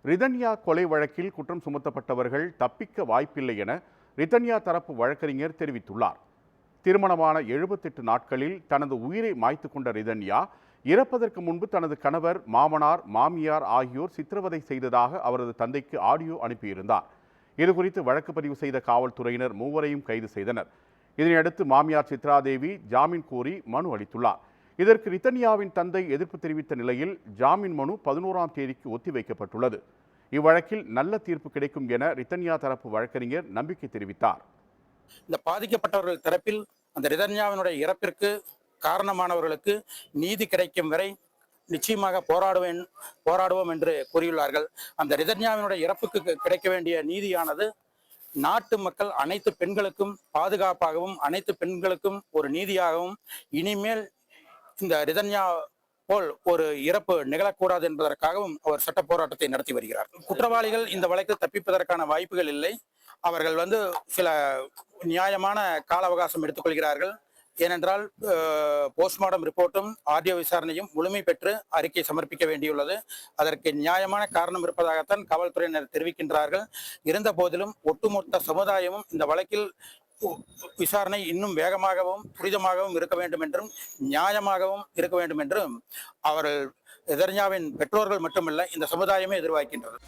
ரிதன்யா கொலை வழக்கில் குற்றம் சுமத்தப்பட்டவர்கள் தப்பிக்க வாய்ப்பில்லை என ரிதன்யா தரப்பு வழக்கறிஞர் தெரிவித்துள்ளார். திருமணமான 78 நாட்களில் தனது உயிரை மாய்த்து கொண்ட ரிதன்யா இறப்பதற்கு முன்பு தனது கணவர், மாமனார், மாமியார் ஆகியோர் சித்திரவதை செய்ததாக அவரது தந்தைக்கு ஆடியோ அனுப்பியிருந்தார். இதுகுறித்து வழக்கு பதிவு செய்த காவல்துறையினர் மூவரையும் கைது செய்தனர். இதனையடுத்து மாமியார் சித்ராதேவி ஜாமீன் கோரி மனு அளித்துள்ளார். இதற்கு ரிதன்யாவின் தந்தை எதிர்ப்பு தெரிவித்த நிலையில் ஜாமீன் மனு 11ஆம் தேதிக்கு ஒத்திவைக்கப்பட்டுள்ளது. இவ்வழக்கில் நல்ல தீர்ப்பு கிடைக்கும் என ரிதன்யா தரப்பு வழக்கறிஞர் நம்பிக்கை தெரிவித்தார். இந்த பாதிக்கப்பட்டவர்கள் தரப்பில் அந்த ரிதன்யாவினுடைய இறப்பிற்கு காரணமானவர்களுக்கு நீதி கிடைக்கும் வரை நிச்சயமாக போராடுவோம் என்று கூறியுள்ளார்கள். அந்த ரிதன்யாவினுடைய இறப்புக்கு கிடைக்க வேண்டிய நீதியானது நாட்டு மக்கள் அனைத்து பெண்களுக்கும் பாதுகாப்பாகவும் அனைத்து பெண்களுக்கும் ஒரு நீதியாகவும் இனிமேல் இந்த ரிதன்யா போல் ஒரு இறப்பு நிகழக்கூடாது என்பதற்காகவும் அவர் சட்ட போராட்டத்தை நடத்தி வருகிறார். குற்றவாளிகள் இந்த வழக்கில் தப்பிப்பதற்கான வாய்ப்புகள் இல்லை. அவர்கள் சில நியாயமான கால அவகாசம் எடுத்துக்கொள்கிறார்கள். ஏனென்றால் போஸ்ட்மார்டம் ரிப்போர்ட்டும் ஆடியோ விசாரணையும் முழுமை பெற்று அறிக்கை சமர்ப்பிக்க வேண்டியுள்ளது. அதற்கு நியாயமான காரணம் இருப்பதாகத்தான் காவல்துறையினர் தெரிவிக்கின்றார்கள். இருந்த போதிலும் ஒட்டுமொத்த சமுதாயமும் இந்த வழக்கில் விசாரணை இன்னும் வேகமாகவும் துரிதமாகவும் இருக்க வேண்டும் என்றும் நியாயமாகவும் இருக்க வேண்டும் என்றும் அவர்கள் ரிதன்யாவின் பெற்றோர்கள் மட்டுமல்ல இந்த சமுதாயமே எதிர்பார்க்கின்றது.